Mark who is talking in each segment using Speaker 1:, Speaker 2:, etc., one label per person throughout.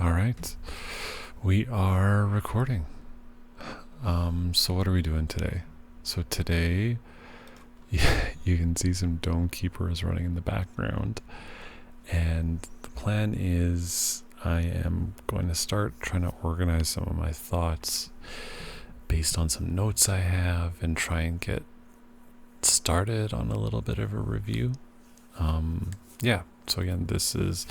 Speaker 1: All right. We are recording. So what are we doing today? So today, you can see some dome keepers running in the background. And the plan is I am going to start trying to organize some of my thoughts based on some notes I have and try and get started on a little bit of a review. So again, this is,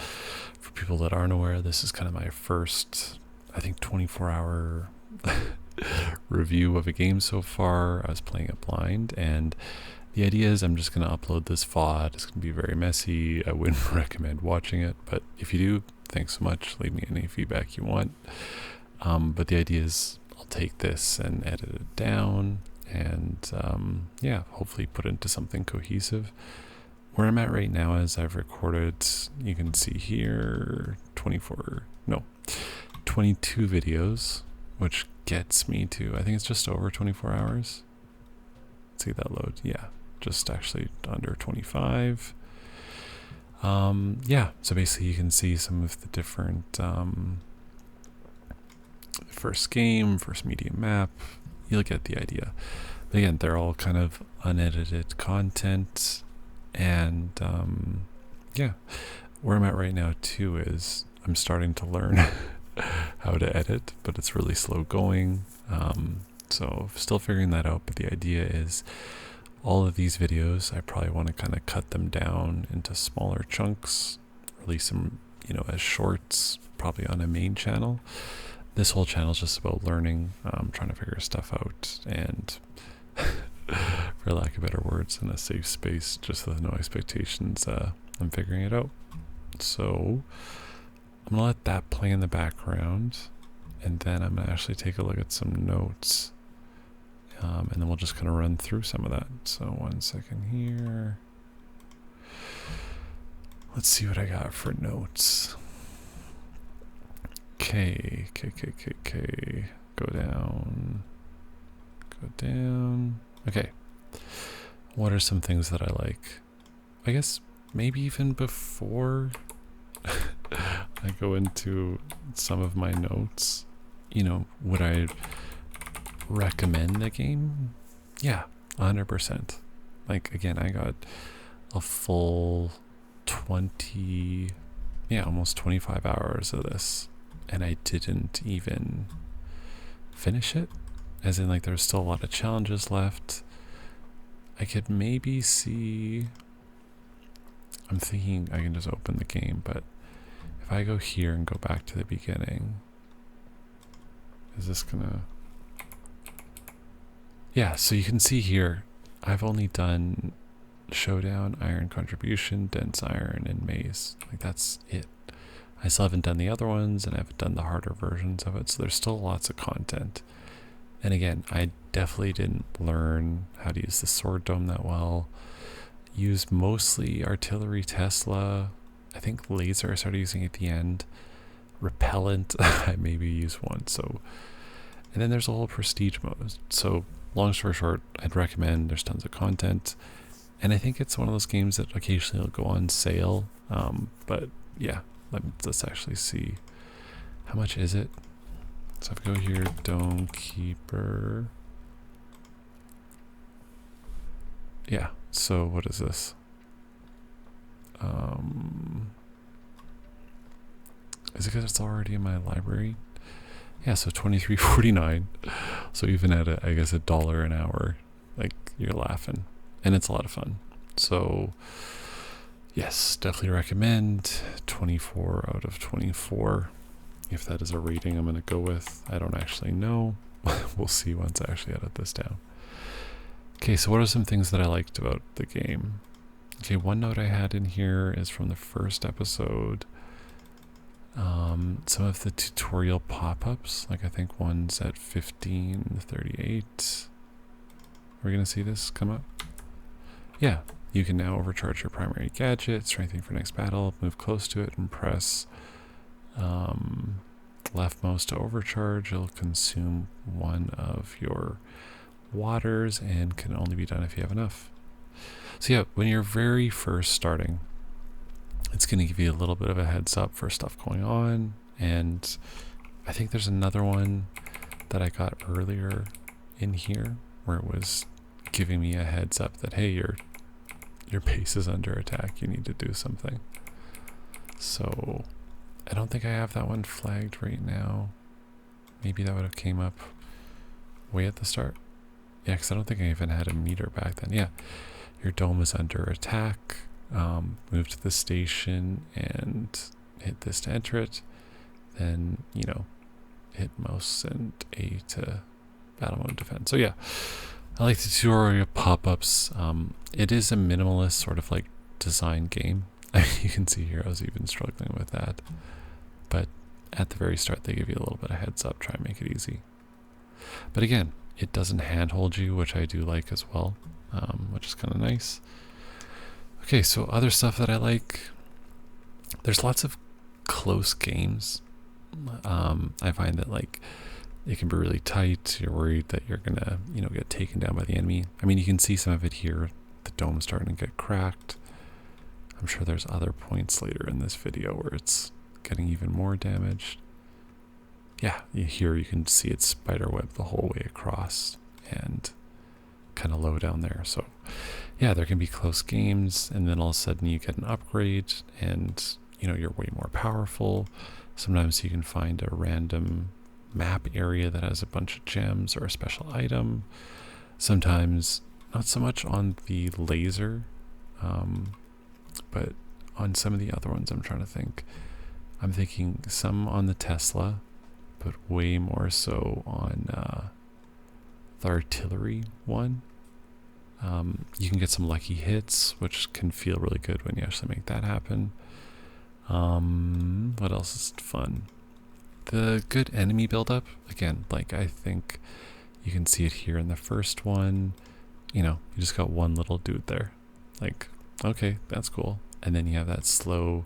Speaker 1: for people that aren't aware, this is kind of my first, I think, 24-hour review of a game so far. I was playing it blind, and the idea is I'm just going to upload this VOD. It's going to be very messy. I wouldn't recommend watching it, but if you do, thanks so much. Leave me any feedback you want. But the idea is I'll take this and edit it down and hopefully put it into something cohesive. Where I'm at right now is I've recorded, you can see here, 22 videos, which gets me to, I think it's just over 24 hours. Let's see that load. Yeah, just actually under 25. So basically you can see some of the different first game, first medium map. You'll get the idea. But again, they're all kind of unedited content. And where I'm at right now too is I'm starting to learn how to edit, but it's really slow going. So still figuring that out. But the idea is all of these videos, I probably want to kind of cut them down into smaller chunks, release them, as shorts, probably on a main channel. This whole channel is just about learning, trying to figure stuff out, and for lack of better words, in a safe space, just with no expectations, I'm figuring it out. So I'm gonna let that play in the background, and then I'm gonna actually take a look at some notes, and then we'll just kind of run through some of that. So 1 second here. Let's see what I got for notes. K. Go down. Okay. What are some things that I like? I guess maybe even before I go into some of my notes, would I recommend the game? Yeah, 100%. Like, again, I got a full almost 25 hours of this, and I didn't even finish it. As in, like, there's still a lot of challenges left. I could maybe see, I'm thinking I can just open the game, but if I go here and go back to the beginning, is this gonna, yeah, so you can see here, I've only done Showdown, Iron Contribution, Dense Iron, and Maze. Like, that's it. I still haven't done the other ones, and I haven't done the harder versions of it, so there's still lots of content. And again, I definitely didn't learn how to use the sword dome that well. Used mostly artillery Tesla. I think laser I started using at the end. Repellent, I maybe used once. So, and then there's a whole prestige mode. So long story short, I'd recommend. There's tons of content. And I think it's one of those games that occasionally will go on sale. But yeah, let's actually see. How much is it? So if I go here, Dome Keeper. Yeah, so what is this? Is it because it's already in my library? Yeah, so $23.49. So even at I guess $1 an hour, like, you're laughing. And it's a lot of fun. So yes, definitely recommend. 24 out of 24. If that is a rating I'm going to go with, I don't actually know. We'll see once I actually edit this down. Okay, so what are some things that I liked about the game? Okay, one note I had in here is from the first episode. Some of the tutorial pop-ups, like I think one's at 15:38. We're going to see this come up? Yeah, you can now overcharge your primary gadget, strengthening for next battle, move close to it, and press left mouse to overcharge. It'll consume one of your waters and can only be done if you have enough. So yeah, when you're very first starting, it's going to give you a little bit of a heads up for stuff going on, And I think there's another one that I got earlier in here where it was giving me a heads up that, hey, your base is under attack. You need to do something. So I don't think I have that one flagged right now. Maybe that would have came up way at the start. Yeah, because I don't think I even had a meter back then. Yeah, your dome is under attack. Move to the station and hit this to enter it. Then, you know, hit mouse and A to battle mode defend. So yeah, I like the tutorial pop-ups. It is a minimalist sort of like design game. You can see here I was even struggling with that. But at the very start, they give you a little bit of heads up, try and make it easy. But again, it doesn't handhold you, which I do like as well, which is kind of nice. Okay, so other stuff that I like, there's lots of close games. I find that like it can be really tight. You're worried that you're gonna, you know, get taken down by the enemy. I mean, you can see some of it here. The dome's starting to get cracked. I'm sure there's other points later in this video where it's getting even more damaged. Yeah, here you can see it spiderweb the whole way across and kind of low down there. So yeah, there can be close games, and then all of a sudden you get an upgrade and, you know, you're way more powerful. Sometimes you can find a random map area that has a bunch of gems or a special item. Sometimes not so much on the laser, but on some of the other ones I'm trying to think. I'm thinking some on the Tesla, but way more so on the artillery one. You can get some lucky hits, which can feel really good when you actually make that happen. What else is fun? The good enemy buildup. Again, like I think you can see it here in the first one. You know, you just got one little dude there. Like, okay, that's cool. And then you have that slow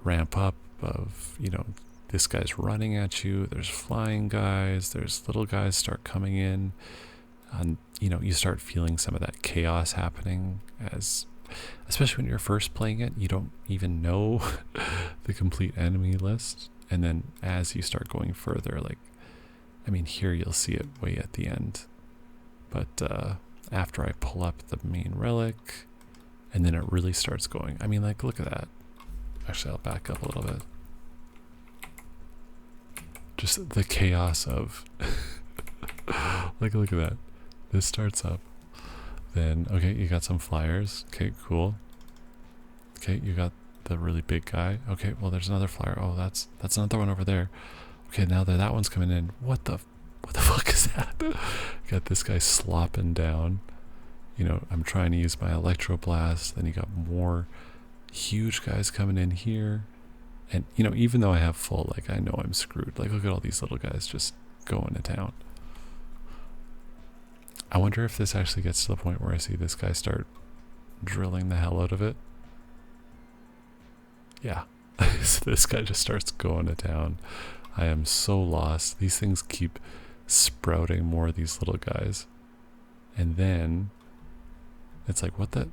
Speaker 1: ramp up of, you know, this guy's running at you. There's flying guys. There's little guys start coming in. And, you know, you start feeling some of that chaos happening as, especially when you're first playing it, you don't even know the complete enemy list. And then as you start going further, like, I mean, here you'll see it way at the end. But after I pull up the main relic, and then it really starts going. I mean, like, look at that. Actually, I'll back up a little bit. Just the chaos of, like, look at that. This starts up. Then, okay, you got some flyers. Okay, cool. Okay, you got the really big guy. Okay, well, there's another flyer. Oh, that's another one over there. Okay, now that one's coming in. What the fuck is that? Got this guy slopping down. You know, I'm trying to use my electroblast. Then you got more huge guys coming in here. And, you know, even though I have full, like, I know I'm screwed. Like, look at all these little guys just going to town. I wonder if this actually gets to the point where I see this guy start drilling the hell out of it. Yeah. So this guy just starts going to town. I am so lost. These things keep sprouting more of these little guys. And then it's like, what the?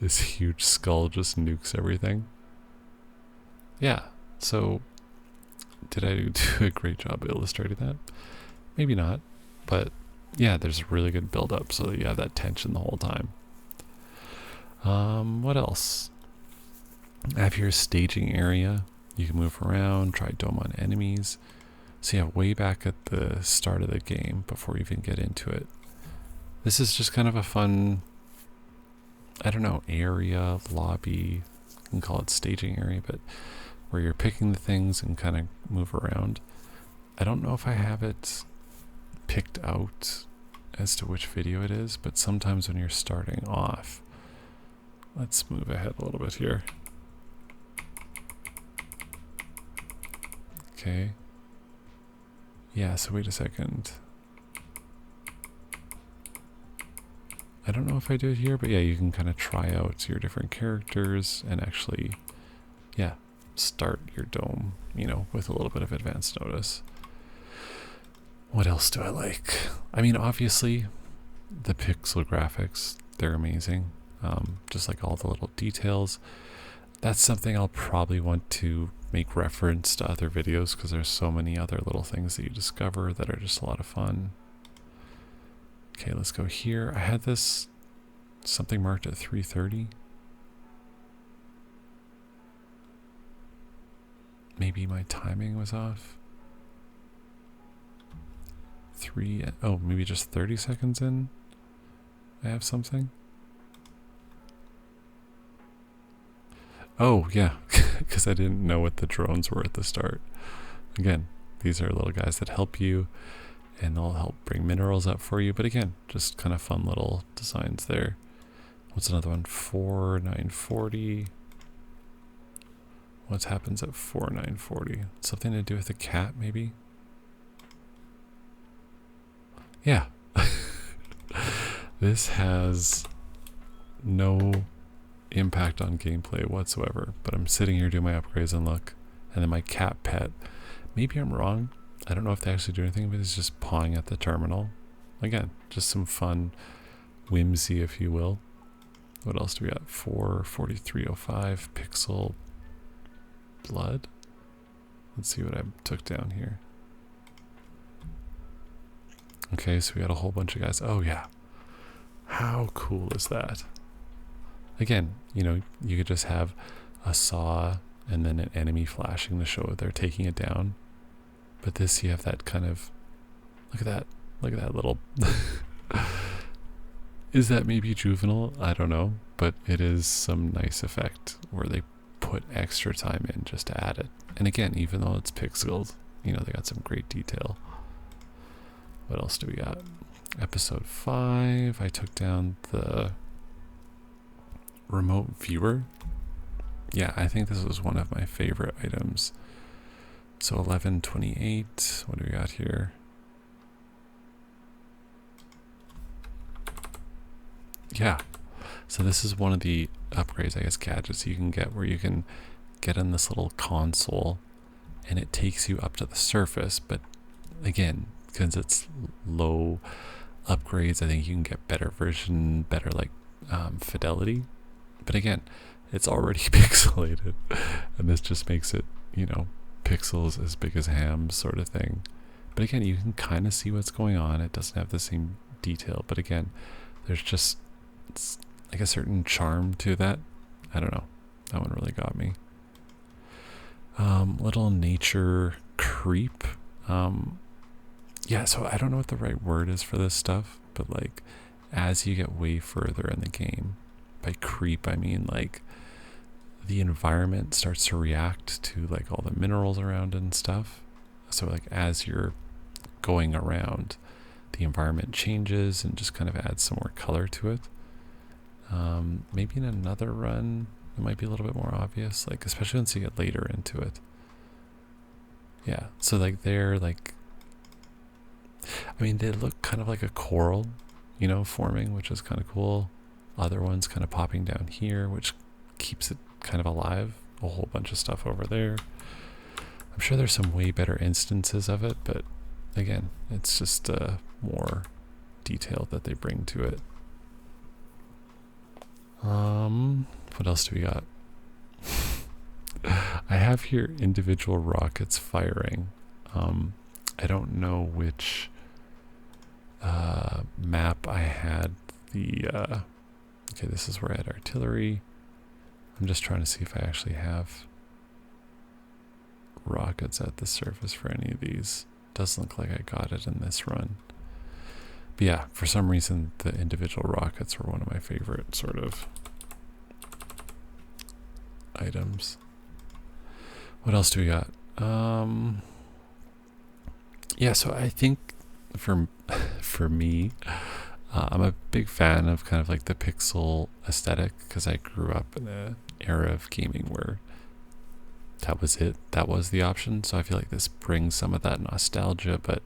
Speaker 1: This huge skull just nukes everything. Yeah. So did I do a great job illustrating that? Maybe not. But yeah, there's a really good build up so that you have that tension the whole time. What else? I have here a staging area. You can move around, try dome on enemies. So yeah, way back at the start of the game, before you even get into it. This is just kind of a fun, I don't know, area, lobby, you can call it staging area, but where you're picking the things and kind of move around. I don't know if I have it picked out as to which video it is, but sometimes when you're starting off, let's move ahead a little bit here. Okay. Yeah, so wait a second. I don't know if I do it here, but yeah, you can kind of try out your different characters and actually, yeah, start your dome, you know, with a little bit of advance notice. What else do I like? I mean, obviously, the pixel graphics, they're amazing. Just like all the little details. That's something I'll probably want to make reference to other videos because there's so many other little things that you discover that are just a lot of fun. Okay, let's go here. I had this something marked at 3:30. Maybe my timing was off. Oh, maybe just 30 seconds in. I have something. Oh, yeah, because I didn't know what the drones were at the start. Again, these are little guys that help you, and they'll help bring minerals up for you. But again, just kind of fun little designs there. What's another one? 4940. What happens at 4940? Something to do with a cat, maybe? Yeah. This has no impact on gameplay whatsoever, but I'm sitting here doing my upgrades and look, and then my cat pet, maybe I'm wrong, I don't know if they actually do anything, but it's just pawing at the terminal. Again, just some fun whimsy, if you will. What else do we got? 44305 pixel blood. Let's see what I took down here. Okay, so we got a whole bunch of guys. Oh yeah, how cool is that? Again, you know, you could just have a saw and then an enemy flashing to show they're taking it down. But this, you have that kind of, look at that little, is that maybe juvenile? I don't know, but it is some nice effect where they put extra time in just to add it. And again, even though it's pixeled, you know, they got some great detail. What else do we got? Episode 5, I took down the remote viewer. Yeah, I think this was one of my favorite items. So 1128, what do we got here? Yeah, so this is one of the upgrades, I guess, gadgets you can get where you can get in this little console and it takes you up to the surface. But again, because it's low upgrades, I think you can get better version, better like fidelity. But again, it's already pixelated, and this just makes it, you know, pixels as big as hams sort of thing. But again, you can kind of see what's going on. It doesn't have the same detail, but again, there's just like a certain charm to that. I don't know. That one really got me. Little nature creep. Yeah, so I don't know what the right word is for this stuff, but like as you get way further in the game, by creep I mean like the environment starts to react to like all the minerals around and stuff. So like as you're going around, the environment changes and just kind of adds some more color to it. Maybe in another run it might be a little bit more obvious, like especially once you get later into it. Yeah, so like they're like, I mean, they look kind of like a coral, you know, forming, which is kind of cool. Other ones kind of popping down here, which keeps it kind of alive. A whole bunch of stuff over there. I'm sure there's some way better instances of it, but again, it's just more detail that they bring to it. What else do we got? I have here individual rockets firing. I don't know which map I had the okay, this is where I had artillery. I'm just trying to see if I actually have rockets at the surface for any of these. Doesn't look like I got it in this run. But yeah, for some reason the individual rockets were one of my favorite sort of items. What else do we got? Yeah, so I think for me, I'm a big fan of kind of like the pixel aesthetic because I grew up in an era of gaming where that was it. That was the option. So I feel like this brings some of that nostalgia, but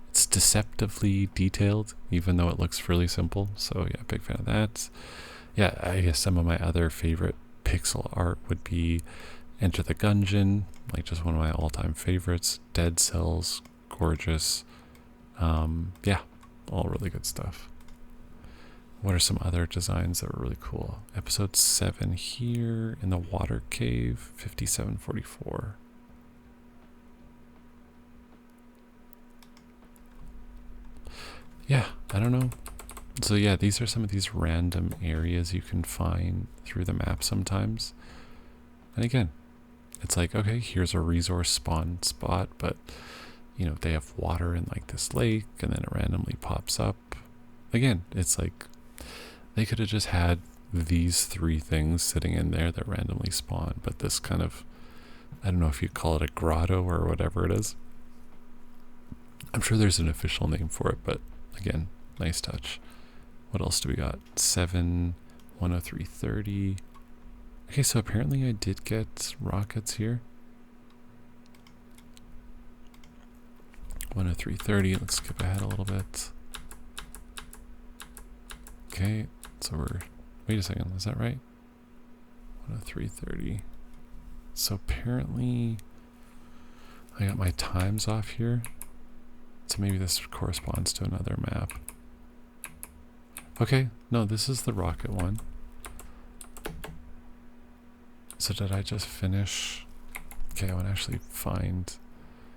Speaker 1: it's deceptively detailed, even though it looks really simple. So yeah, big fan of that. Yeah, I guess some of my other favorite pixel art would be Enter the Gungeon, like just one of my all-time favorites. Dead Cells, gorgeous. Yeah, all really good stuff. What are some other designs that were really cool? Episode 7 here in the water cave, 5744. Yeah, I don't know. So yeah, these are some of these random areas you can find through the map sometimes. And again, it's like, okay, here's a resource spawn spot, but you know, they have water in like this lake and then it randomly pops up. Again, it's like they could have just had these 3 things sitting in there that randomly spawn, but this kind of, I don't know if you call it a grotto or whatever it is. I'm sure there's an official name for it, but again, nice touch. What else do we got? 7, 10330. Okay, so apparently I did get rockets here. 10330, let's skip ahead a little bit. Okay, so we're, wait a second, is that right? 10330. So apparently I got my times off here. So maybe this corresponds to another map. Okay, no, this is the rocket one. So did I just finish? Okay, I want to actually find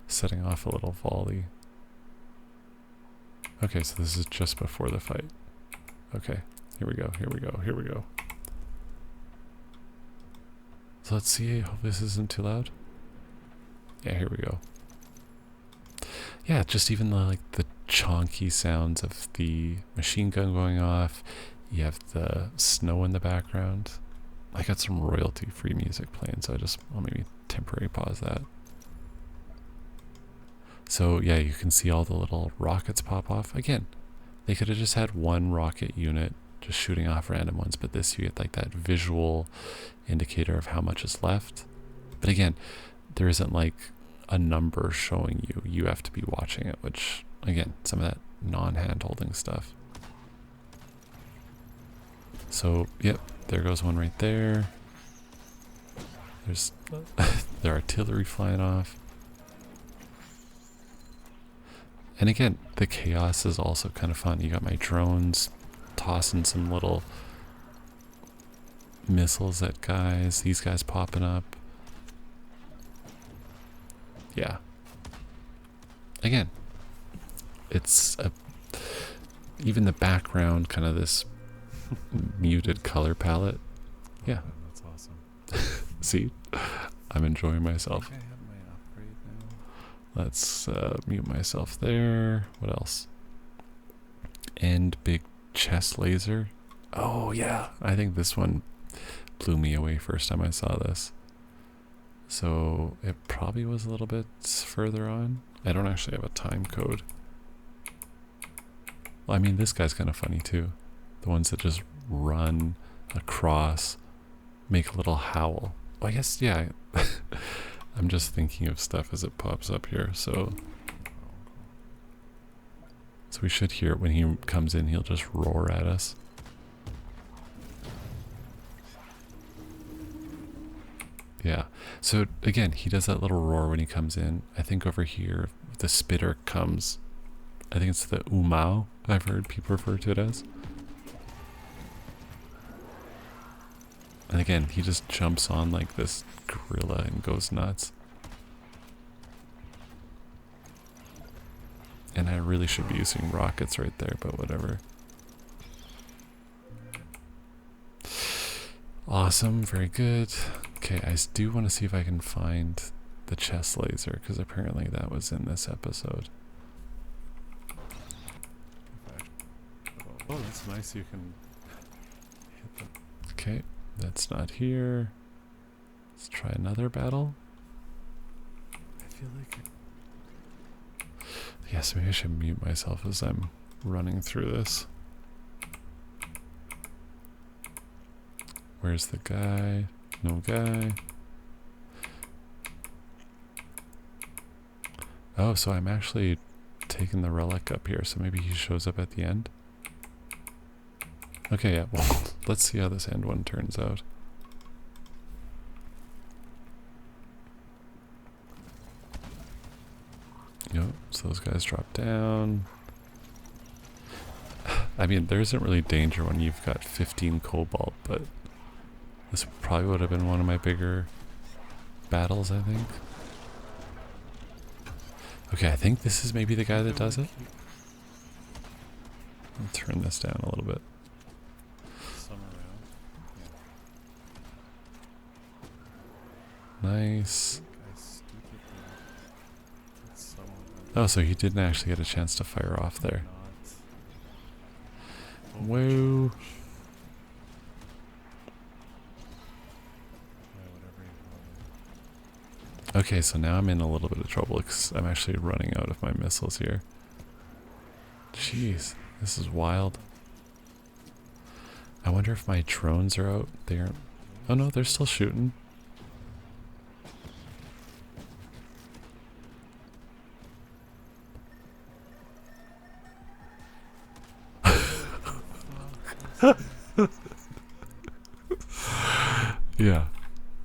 Speaker 1: setting off a little volley. Okay, so this is just before the fight. Okay, here we go, here we go, here we go. So let's see, I hope this isn't too loud. Yeah, here we go. Yeah, just even the chonky sounds of the machine gun going off. You have the snow in the background. I got some royalty-free music playing, so I'll maybe temporarily pause that. So yeah, you can see all the little rockets pop off. Again, they could have just had one rocket unit just shooting off random ones, but this you get like that visual indicator of how much is left. But again, there isn't like a number showing you. You have to be watching it, which again, some of that non-hand holding stuff. So yep, there goes one right there. There's their artillery flying off. And again, the chaos is also kind of fun. You got my drones tossing some little missiles at guys. These guys popping up. Yeah. Again, it's even the background, kind of this muted color palette. Yeah.
Speaker 2: That's awesome.
Speaker 1: See, I'm enjoying myself.
Speaker 2: Okay, I have my upgrade now.
Speaker 1: Let's mute myself there. What else? And big chest laser. Oh yeah, I think this one blew me away first time I saw this. So it probably was a little bit further on. I don't actually have a time code. Well, I mean, this guy's kind of funny too. The ones that just run across, make a little howl. Well, I guess, yeah. I'm just thinking of stuff as it pops up here. So we should hear it when he comes in. He'll just roar at us. Yeah. So again, he does that little roar when he comes in. I think over here, the spitter comes. I think it's the umau, I've heard people refer to it as. And again, he just jumps on like this gorilla and goes nuts. And I really should be using rockets right there, but whatever. Awesome, very good. Okay, I do want to see if I can find the chest laser, because apparently that was in this episode.
Speaker 2: Oh, that's nice. You can hit them.
Speaker 1: Okay, that's not here. Let's try another battle.
Speaker 2: I feel like
Speaker 1: Yes, maybe I should mute myself as I'm running through this. Where's the guy? No guy. Oh, so I'm actually taking the relic up here, so maybe he shows up at the end. Okay, yeah, well, let's see how this end one turns out. Yep, so those guys drop down. I mean, there isn't really danger when you've got 15 cobalt, but this probably would have been one of my bigger battles, I think. Okay, I think this is maybe the guy that does it. I'll turn this down a little bit.
Speaker 2: Some around.
Speaker 1: Nice.
Speaker 2: I stupidly put someone
Speaker 1: Oh, so he didn't actually get a chance to fire off there.
Speaker 2: not.
Speaker 1: Whoa.
Speaker 2: Yeah, whatever you call it.
Speaker 1: Okay, so now I'm in a little bit of trouble because I'm actually running out of my missiles here. Jeez, this is wild. I wonder if my drones are out. They aren't. Oh no, they're still shooting. Yeah.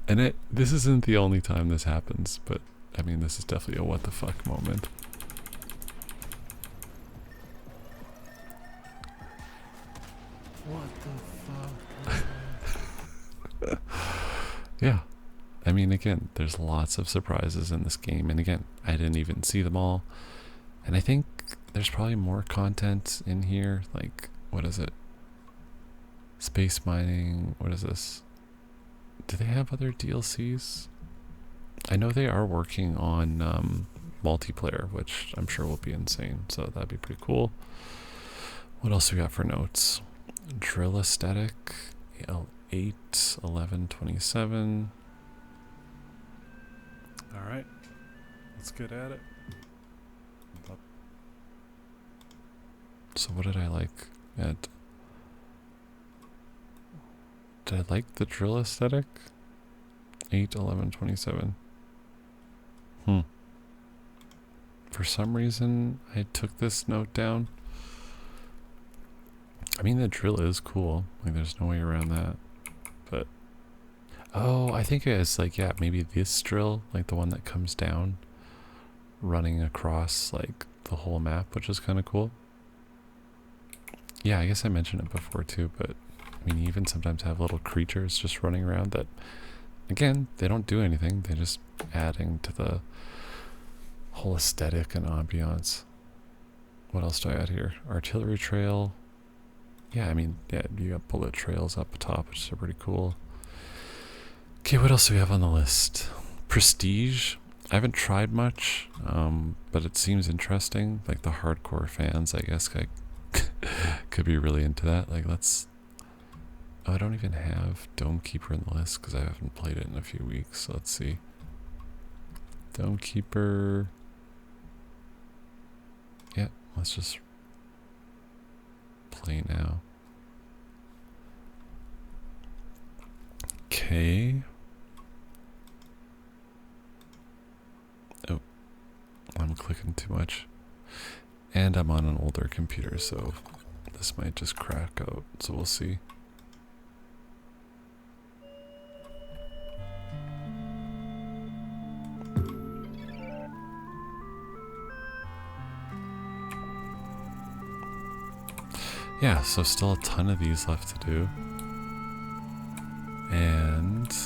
Speaker 1: And this isn't the only time this happens, but I mean, this is definitely a what the fuck moment.
Speaker 2: What the fuck?
Speaker 1: Yeah. I mean, again, there's lots of surprises in this game. And again, I didn't even see them all. And I think there's probably more content in here. Like, what is it? Space mining. What is this? Do they have other DLCs? I know they are working on multiplayer, which I'm sure will be insane. So that'd be pretty cool. What else we got for notes? Drill aesthetic. 8, 11, 27.
Speaker 2: Alright. Let's get at it.
Speaker 1: So what did I like? Did I like the drill aesthetic? 8, 11, 27. For some reason, I took this note down. I mean, the drill is cool. Like, there's no way around that. But, oh, I think it's like, yeah, maybe this drill, like the one that comes down, running across, like, the whole map, which is kind of cool. Yeah, I guess I mentioned it before, too, but, I mean, you even sometimes have little creatures just running around that, again, they don't do anything. They're just adding to the whole aesthetic and ambiance. What else do I add here? Artillery trail. Yeah, I mean, yeah, you got bullet trails up top, which are pretty cool. Okay, what else do we have on the list? Prestige. I haven't tried much, but it seems interesting. Like the hardcore fans, I guess, could be really into that. Like, let's... Oh, I don't even have Dome Keeper in the list because I haven't played it in a few weeks. So let's see. Dome Keeper. Yeah, let's just play now. Okay. Oh, I'm clicking too much. And I'm on an older computer, so this might just crack out. So we'll see. Yeah, so still a ton of these left to do. And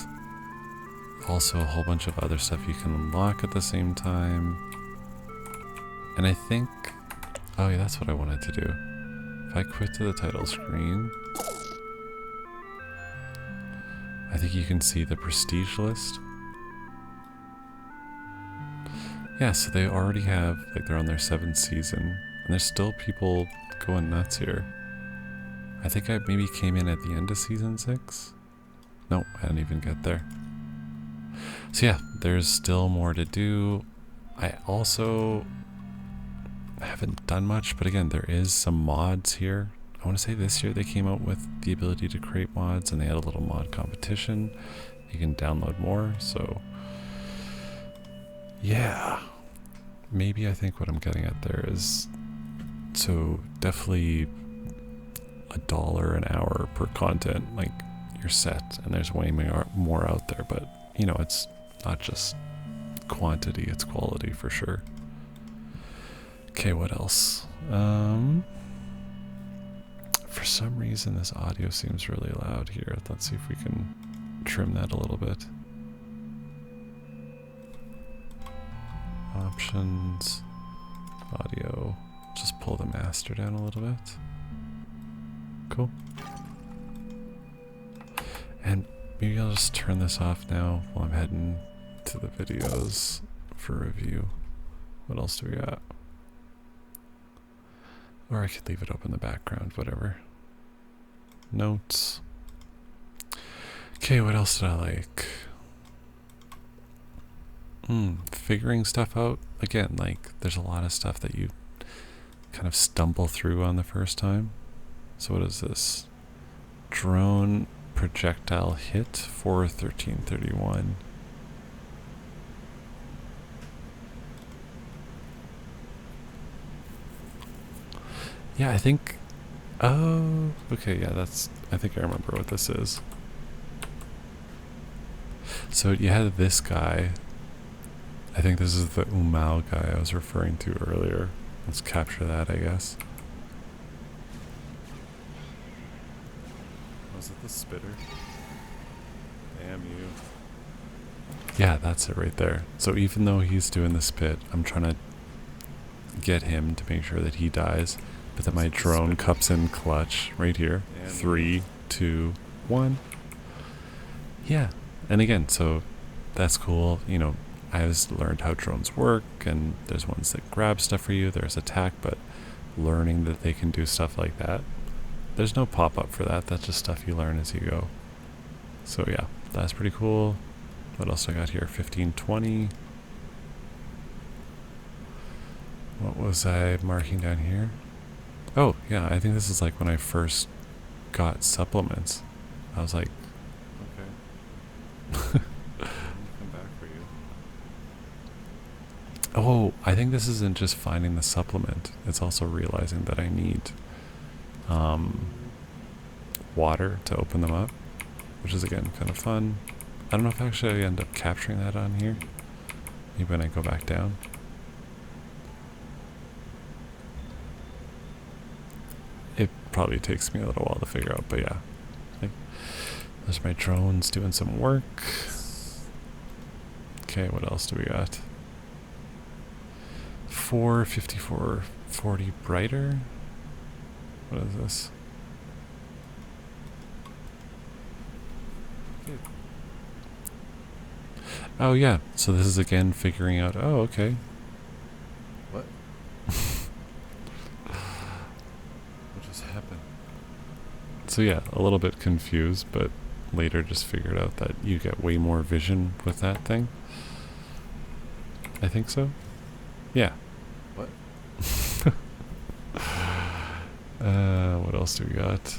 Speaker 1: also a whole bunch of other stuff you can unlock at the same time. And I think... Oh yeah, that's what I wanted to do. If I quit to the title screen, I think you can see the prestige list. Yeah, so they already have, like, they're on their 7th season, and there's still people going nuts here. I think I maybe came in at the end of season 6. Nope, I didn't even get there. So yeah, there's still more to do. I also haven't done much, but again, there is some mods here. I want to say this year they came out with the ability to create mods, and they had a little mod competition. You can download more, so yeah. Maybe I think what I'm getting at there is, so definitely $1 an hour per content, like, you're set, and there's way more out there, but you know, it's not just quantity, it's quality for sure. Okay, what else? For some reason, this audio seems really loud here. Let's see if we can trim that a little bit. Options, audio. Just pull the master down a little bit. Cool. And maybe I'll just turn this off now while I'm heading to the videos for review. What else do we got? Or I could leave it up in the background, whatever. Notes. Okay, what else did I like? Figuring stuff out. Again, like, there's a lot of stuff that you kind of stumble through on the first time. So what is this? Drone projectile hit for 1331. Yeah, I think... Oh, okay, yeah, that's... I think I remember what this is. So you had this guy. I think this is the Umau guy I was referring to earlier. Let's capture that, I guess.
Speaker 2: Was it the spitter? Damn you.
Speaker 1: Yeah, that's it right there. So even though he's doing the spit, I'm trying to get him to make sure that he dies. But then my drone cups in clutch right here. 3, 2, 1. Yeah. And again, so that's cool. You know, I just learned how drones work, and there's ones that grab stuff for you, there's attack, but learning that they can do stuff like that, there's no pop-up for that. That's just stuff you learn as you go. So yeah, that's pretty cool. What else I got here? 1520. What was I marking down here? Oh, yeah, I think this is like when I first got supplements. I was like...
Speaker 2: Okay. Come back for you.
Speaker 1: Oh, I think this isn't just finding the supplement. It's also realizing that I need water to open them up, which is, again, kind of fun. I don't know if actually I end up capturing that on here. Maybe when I go back down. It probably takes me a little while to figure out, but yeah. There's my drones doing some work. Okay, what else do we got? 45440 brighter. What is this? Oh yeah, so this is again figuring out, oh okay.
Speaker 2: What? What just happened?
Speaker 1: So yeah, a little bit confused, but later just figured out that you get way more vision with that thing. I think so. Yeah.
Speaker 2: What?
Speaker 1: What else do we got?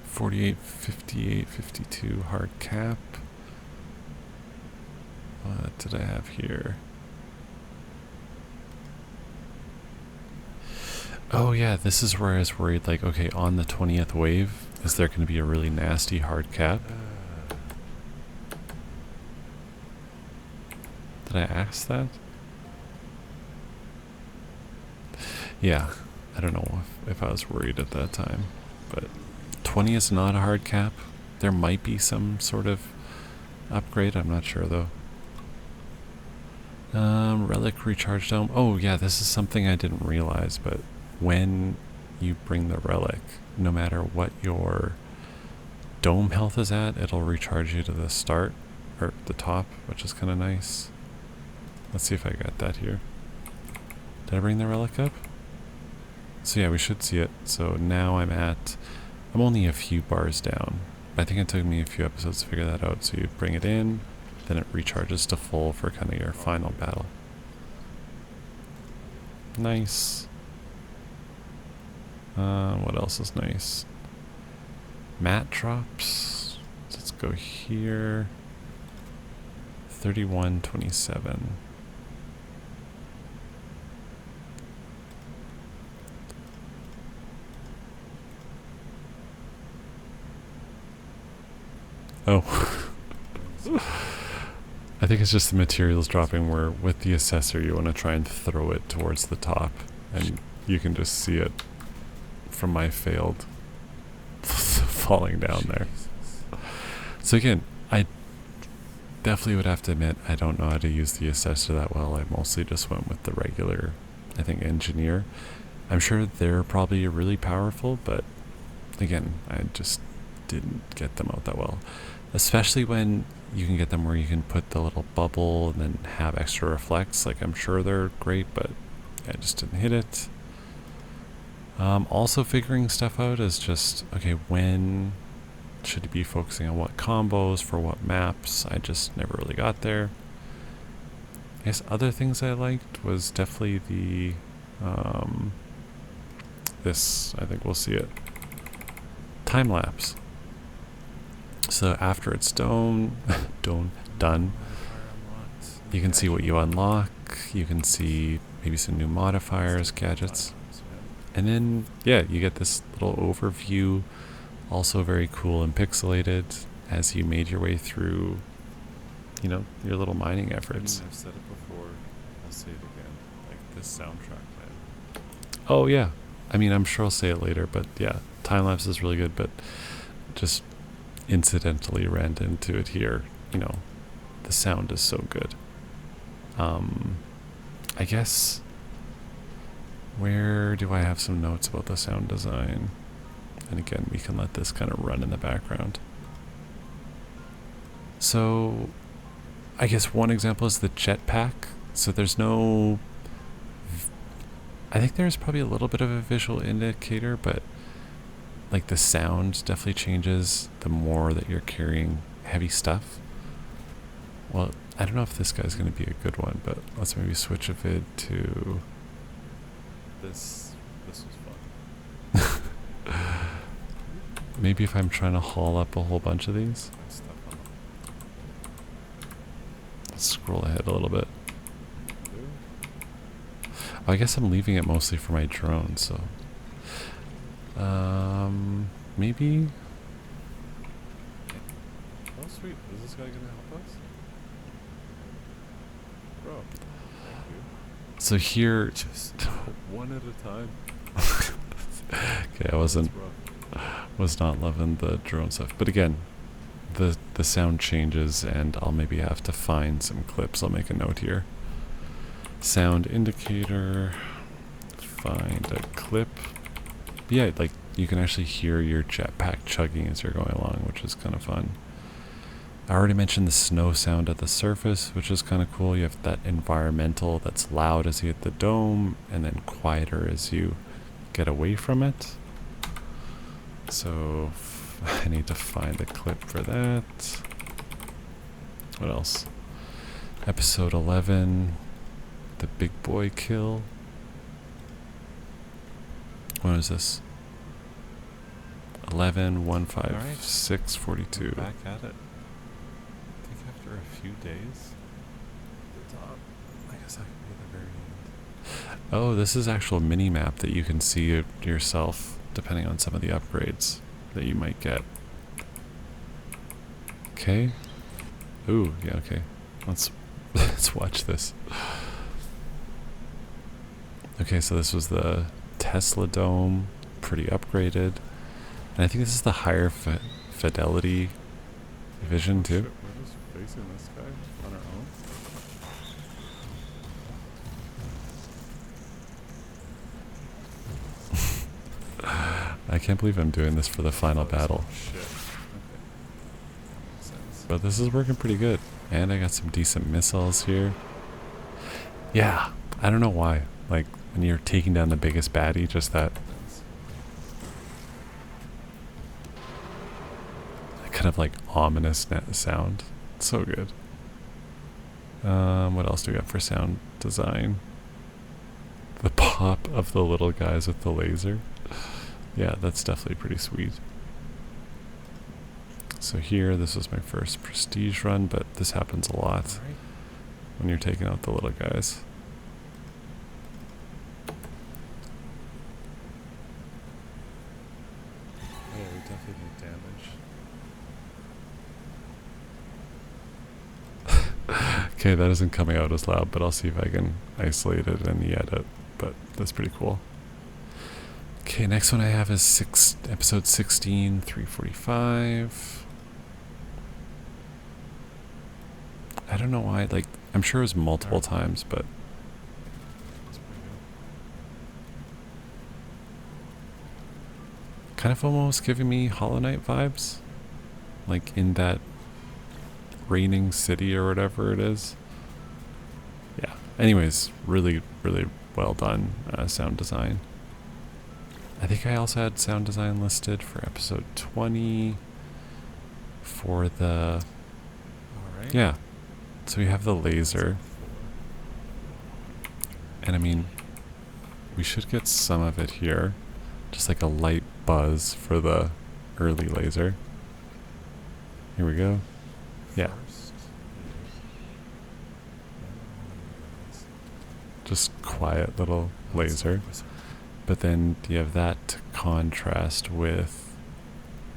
Speaker 1: 48, 58, 52 hard cap. What did I have here? Oh yeah, this is where I was worried, like, okay, on the 20th wave, is there going to be a really nasty hard cap? Did I ask that? Yeah, I don't know if I was worried at that time, but 20 is not a hard cap. There might be some sort of upgrade, I'm not sure though. Relic recharge dome. Oh yeah, this is something I didn't realize, but when you bring the relic, no matter what your dome health is at, it'll recharge you to the start, or the top, which is kind of nice. Let's see if I got that here. Did I bring the relic up? So yeah, we should see it. So now I'm only a few bars down. I think it took me a few episodes to figure that out. So you bring it in, then it recharges to full for kind of your final battle. Nice. What else is nice? Mat drops. Let's go here. 3127. Oh. I think it's just the materials dropping where with the assessor you want to try and throw it towards the top and you can just see it from my failed falling down there. So again, I definitely would have to admit I don't know how to use the assessor that well. I mostly just went with the regular, I think, engineer. I'm sure they're probably really powerful, but again, I just didn't get them out that well. Especially when you can get them where you can put the little bubble and then have extra reflects. Like, I'm sure they're great, but I just didn't hit it. Also figuring stuff out is just, okay, when should you be focusing on what combos for what maps? I just never really got there. I guess other things I liked was definitely the, this, I think we'll see it, time lapse. So after it's done, you can see what you unlock. You can see maybe some new modifiers, gadgets. And then, yeah, you get this little overview, also very cool and pixelated as you made your way through, you know, your little mining efforts.
Speaker 2: I've said it before, I'll say it again. Like this soundtrack, man.
Speaker 1: Oh, yeah. I mean, I'm sure I'll say it later, but yeah, time-lapse is really good, but just incidentally ran into it here. You know, the sound is so good. I guess, where do I have some notes about the sound design? And again, we can let this kind of run in the background. So, I guess one example is the jetpack. So there's no, I think there's probably a little bit of a visual indicator, but like the sound definitely changes the more that you're carrying heavy stuff. Well, I don't know if this guy's going to be a good one, but let's maybe switch a vid to
Speaker 2: This was fun.
Speaker 1: maybe if I'm trying to haul up a whole bunch of these.
Speaker 2: My stuff on
Speaker 1: Let's scroll ahead a little bit.
Speaker 2: the
Speaker 1: I guess I'm leaving it mostly for my drone, so maybe.
Speaker 2: Oh sweet, is this guy gonna help us? Bro, thank you.
Speaker 1: So here,
Speaker 2: Just one at a time.
Speaker 1: okay, I was not loving the drone stuff, but again, the sound changes, and I'll maybe have to find some clips. I'll make a note here. Sound indicator. Find a clip. But yeah, like you can actually hear your jetpack chugging as you're going along, which is kind of fun. I already mentioned the snow sound at the surface, which is kind of cool. You have that environmental that's loud as you hit the dome, and then quieter as you get away from it. So I need to find a clip for that. What else? Episode 11, the big boy kill. What is this? 11-156-42.
Speaker 2: Back at it. I think after a few days. The top. I guess I could be at the very end.
Speaker 1: Oh, this is actual mini map that you can see yourself depending on some of the upgrades that you might get. Okay. Ooh, yeah, okay. Let's watch this. Okay, so this was the Tesla Dome, pretty upgraded. And I think this is the higher fidelity vision too.
Speaker 2: Shit, we're just facing this guy on our own.
Speaker 1: I can't believe I'm doing this for the final battle.
Speaker 2: Shit. Okay. That makes sense.
Speaker 1: But this is working pretty good. And I got some decent missiles here. Yeah, I don't know why. Like, when you're taking down the biggest baddie, just that kind of like ominous sound. It's so good. What else do we got for sound design? The pop of the little guys with the laser. Yeah, that's definitely pretty sweet. So here, this was my first prestige run, but this happens a lot
Speaker 2: Alright.
Speaker 1: when you're taking out the little guys.
Speaker 2: Oh, we definitely did damage.
Speaker 1: Okay, that isn't coming out as loud, but I'll see if I can isolate it in the edit. but that's pretty cool. Okay, next one I have is episode 16, 345. I don't know why, like, I'm sure it was multiple times, but
Speaker 2: That's pretty good.
Speaker 1: kind of almost giving me Hollow Knight vibes. Like in that raining city or whatever it is. Yeah. Anyways, really, really well done sound design. I think I also had sound design listed for episode 20 for the...
Speaker 2: Alright.
Speaker 1: Yeah. So we have the laser. And I mean, we should get some of it here. Just like a light buzz for the early laser. Here we go. Yeah.
Speaker 2: First is
Speaker 1: Just quiet little laser. But then you have that to contrast with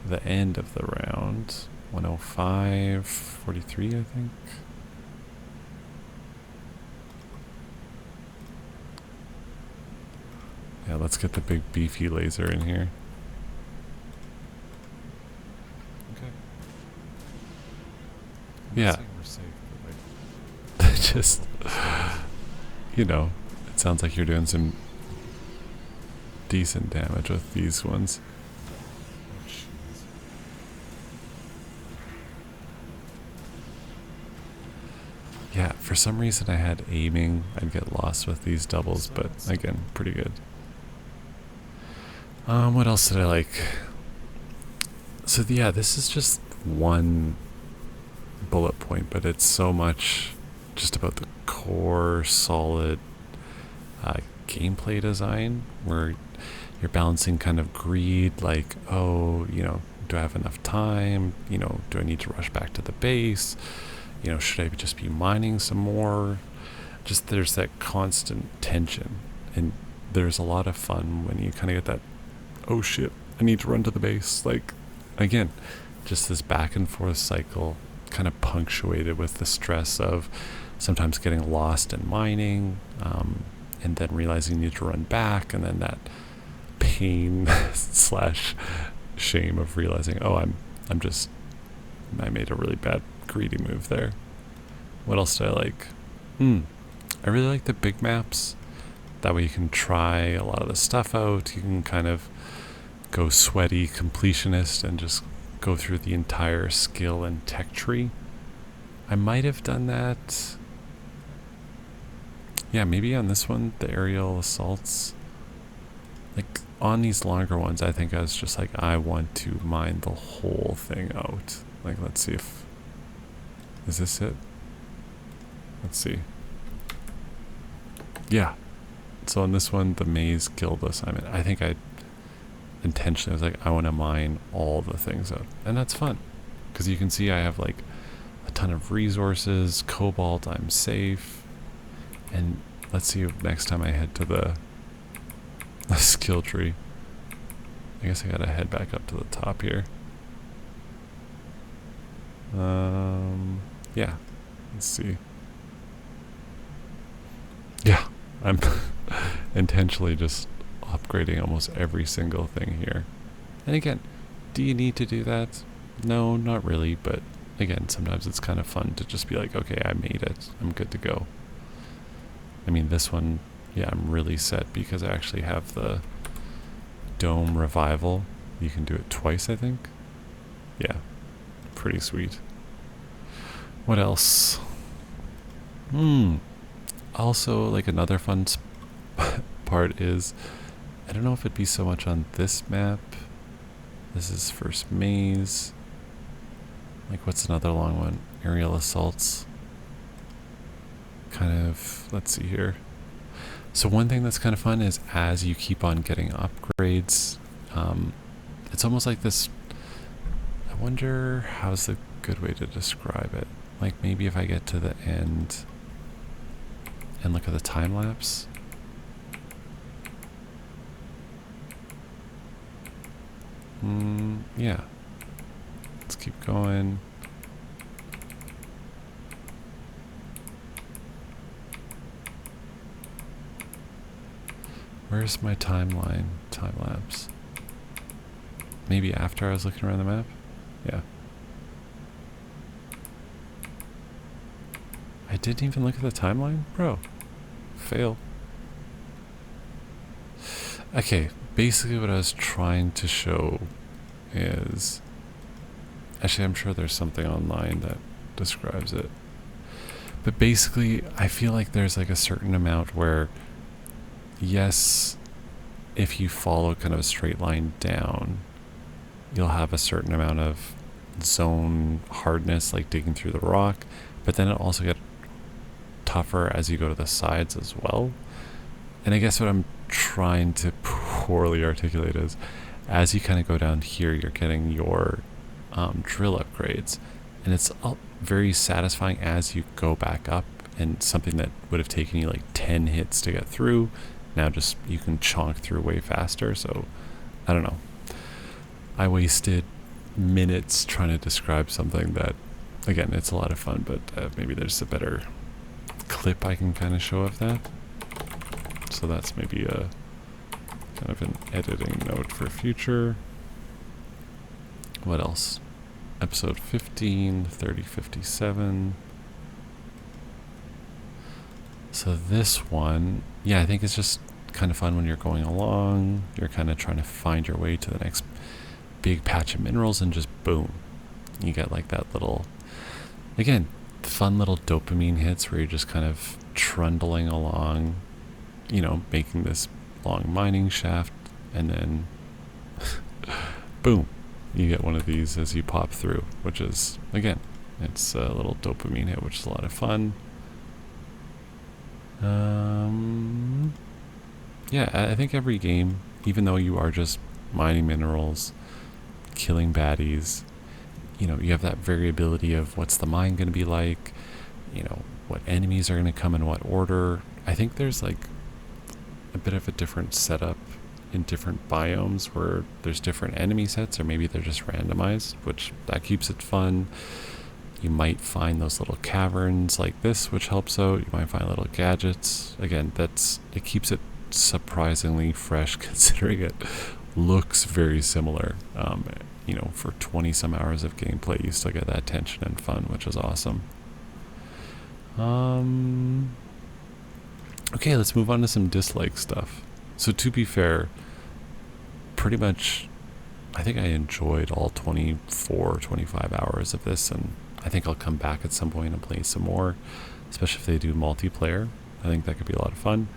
Speaker 1: the end of the round. 105, 43, I think. Yeah, let's get the big beefy laser in here.
Speaker 2: Okay.
Speaker 1: Yeah.
Speaker 2: We're safe, but like,
Speaker 1: Just, you know, it sounds like you're doing some decent damage with these ones.
Speaker 2: oh jeez.
Speaker 1: Yeah, for some reason I had aiming. I'd get lost with these doubles, but again, pretty good. What else did I like? So yeah, this is just one bullet point, but it's so much just about the core, solid gameplay design, where you're balancing kind of greed, like, oh, you know, do I have enough time? You know, do I need to rush back to the base? You know, should I just be mining some more? Just there's that constant tension, and there's a lot of fun when you kind of get that, oh shit, I need to run to the base. Like, again, just this back and forth cycle, kind of punctuated with the stress of sometimes getting lost in mining, and then realizing you need to run back, and then that pain slash shame of realizing, oh, I made a really bad greedy move there. What else do I like? I really like the big maps. That way you can try a lot of the stuff out. You can kind of go sweaty completionist and just go through the entire skill and tech tree. I might have done that. Yeah, maybe on this one, the aerial assaults. Like, on these longer ones, I think I was just like, I want to mine the whole thing out. Like, let's see if... Is this it? Let's see. Yeah. So on this one, the Maze Guild assignment, I think I intentionally was like, I want to mine all the things out. And that's fun. Because you can see I have like a ton of resources, cobalt, I'm safe. And let's see if next time I head to the skill tree. I guess I gotta head back up to the top here. Yeah. Let's see. Yeah. I'm intentionally just upgrading almost every single thing here. And again, do you need to do that? No, not really, but again, sometimes it's kind of fun to just be like, okay, I made it. I'm good to go. I mean, this one, yeah, I'm really set because I actually have the Dome Revival. You can do it twice, I think. Yeah, pretty sweet. What else? Also, like, another fun part is, I don't know if it'd be so much on this map. This is first maze. Like, what's another long one? Aerial assaults. Kind of, let's see here. So one thing that's kind of fun is as you keep on getting upgrades, it's almost like this, I wonder how's a good way to describe it. Like, maybe if I get to the end and look at the time lapse. Yeah. Let's keep going. Where's my timeline? Time lapse. Maybe after I was looking around the map? Yeah. I didn't even look at the timeline? Bro. Fail. Okay, basically what I was trying to show is... Actually, I'm sure there's something online that describes it. But basically, I feel like there's like a certain amount where, yes, if you follow kind of a straight line down, you'll have a certain amount of zone hardness, like digging through the rock, but then it also gets tougher as you go to the sides as well. And I guess what I'm trying to poorly articulate is, as you kind of go down here, you're getting your drill upgrades, and it's very satisfying as you go back up, and something that would have taken you like 10 hits to get through, now just you can chonk through way faster. So I don't know, I wasted minutes trying to describe something that, again, it's a lot of fun, but maybe there's a better clip I can kind of show of that. So that's maybe a kind of an editing note for future. What else? Episode 15, 30, 57. So this one, yeah, I think it's just kind of fun when you're going along. You're kind of trying to find your way to the next big patch of minerals, and just boom, you get like that little, again, fun little dopamine hits where you're just kind of trundling along, you know, making this long mining shaft, and then boom, you get one of these as you pop through, which is, again, it's a little dopamine hit, which is a lot of fun. Yeah, I think every game, even though you are just mining minerals, killing baddies, you know, you have that variability of what's the mine going to be like, you know, what enemies are going to come in what order. I think there's like a bit of a different setup in different biomes where there's different enemy sets, or maybe they're just randomized, which that keeps it fun. You might find those little caverns like this, which helps out. You might find little gadgets. Again, it keeps it surprisingly fresh, considering it looks very similar. You know, for 20 some hours of gameplay, you still get that tension and fun, which is awesome. Okay, let's move on to some dislike stuff. So to be fair, pretty much, I think I enjoyed all 24, 25 hours of this, and I think I'll come back at some point and play some more, especially if they do multiplayer. I think that could be a lot of fun.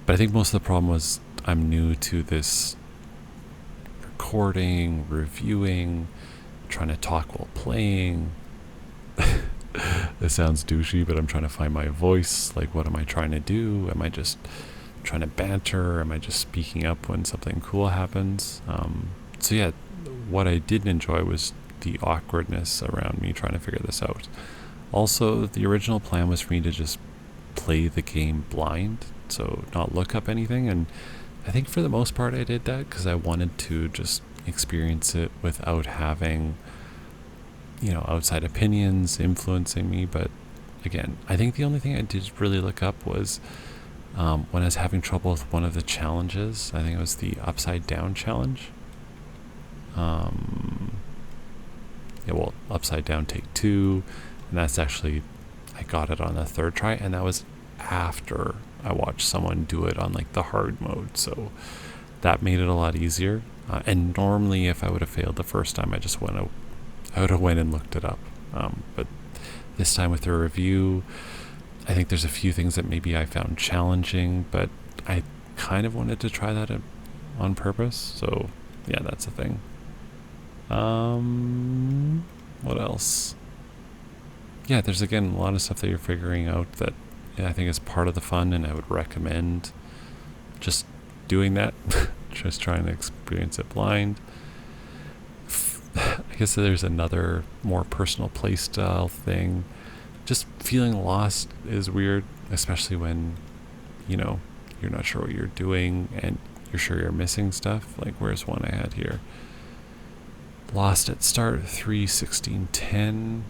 Speaker 1: But I think most of the problem was I'm new to this recording, reviewing, trying to talk while playing. This sounds douchey, but I'm trying to find my voice. Like, what am I trying to do? Am I just trying to banter? Am I just speaking up when something cool happens? So yeah, what I didn't enjoy was the awkwardness around me trying to figure this out. Also, the original plan was for me to just play the game blind, so not look up anything, and I think for the most part I did that because I wanted to just experience it without having, you know, outside opinions influencing me. But again, I think the only thing I did really look up was when I was having trouble with one of the challenges. I think it was the upside down challenge. Yeah, well, upside down take 2, and that's actually, I got it on the 3rd try, and that was after I watched someone do it on like the hard mode, so that made it a lot easier. And normally if I would have failed the first time, I would have went and looked it up. But this time with the review, I think there's a few things that maybe I found challenging, but I kind of wanted to try that on purpose. So yeah, that's a thing. What else? Yeah, there's again a lot of stuff that you're figuring out that I think is part of the fun, and I would recommend just doing that. Just trying to experience it blind. I guess there's another more personal play style thing. Just feeling lost is weird, especially when, you know, you're not sure what you're doing and you're sure you're missing stuff. Like, where's one I had here? Lost at start 3:16:10.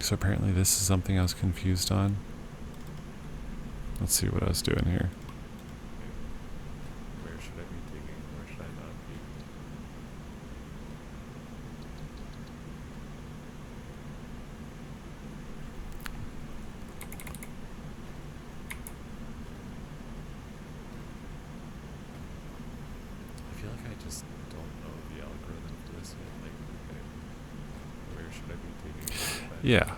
Speaker 1: So apparently this is something I was confused on. Let's see what I was doing here. Yeah,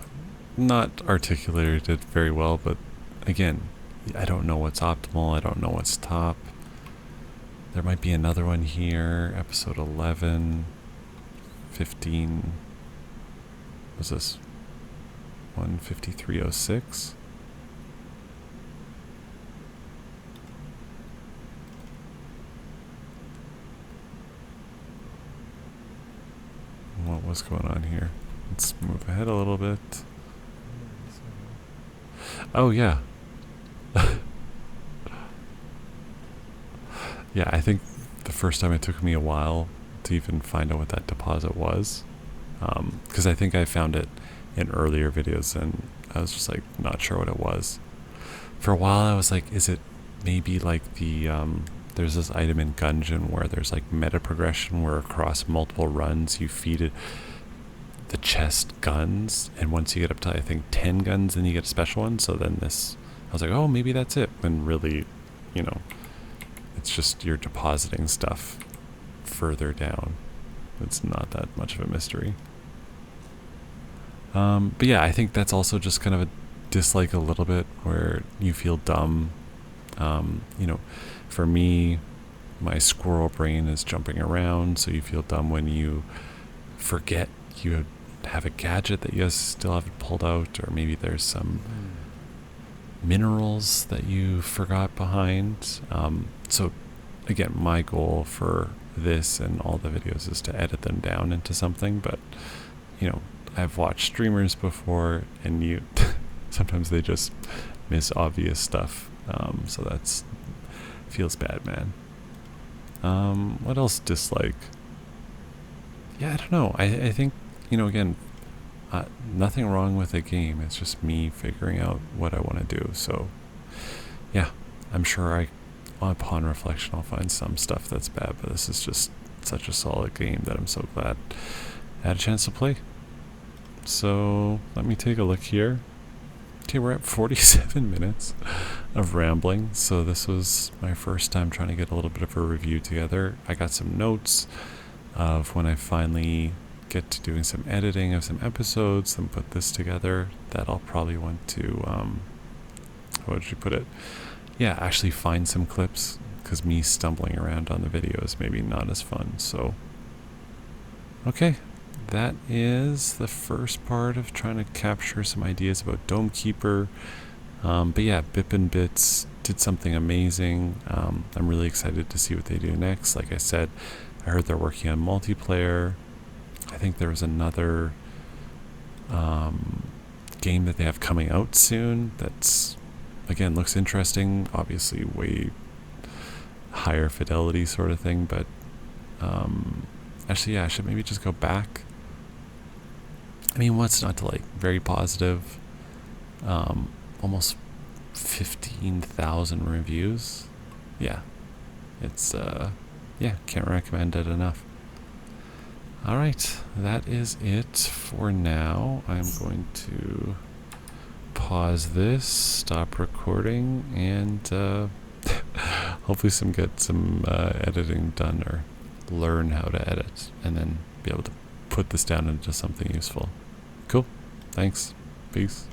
Speaker 1: not articulated very well, but again, I don't know what's optimal. I don't know what's top. There might be another one here, episode 11, 15. Was this 15306? What was going on here? Let's move ahead a little bit. Oh, yeah. Yeah, I think the first time it took me a while to even find out what that deposit was. Because I think I found it in earlier videos and I was just like not sure what it was. For a while I was like, is it maybe like the there's this item in Gungeon where there's like meta progression where across multiple runs you feed it the chest guns, and once you get up to I think 10 guns then you get a special one. So then this, I was like, oh, maybe that's it, when really, you know, it's just you're depositing stuff further down. It's not that much of a mystery. But yeah, I think that's also just kind of a dislike a little bit where you feel dumb. You know, for me, my squirrel brain is jumping around, so you feel dumb when you forget you have a gadget that you still haven't pulled out, or maybe there's some minerals that you forgot behind. So again, my goal for this and all the videos is to edit them down into something, but you know, I've watched streamers before and you sometimes they just miss obvious stuff. So that's feels bad, man. What else dislike? Yeah, I don't know. I think, you know, again, nothing wrong with the game. It's just me figuring out what I want to do. So yeah, I'm sure upon reflection, I'll find some stuff that's bad, but this is just such a solid game that I'm so glad I had a chance to play. So let me take a look here. Okay, we're at 47 minutes of rambling. So this was my first time trying to get a little bit of a review together. I got some notes of when I finally get to doing some editing of some episodes and put this together, that I'll probably want to, how would you put it? Yeah, actually find some clips, because me stumbling around on the video is maybe not as fun. So, okay, that is the first part of trying to capture some ideas about Dome Keeper. But yeah, Bip and Bits did something amazing. I'm really excited to see what they do next. Like I said, I heard they're working on multiplayer. I think there was another game that they have coming out soon that's, again, looks interesting. Obviously way higher fidelity sort of thing, but actually, yeah, I should maybe just go back. I mean, what's not to like? Very positive. Almost 15,000 reviews. Yeah, it's yeah, can't recommend it enough. All right, that is it for now. I'm going to pause this, stop recording, and hopefully get some editing done, or learn how to edit, and then be able to put this down into something useful. Cool. Thanks. Peace.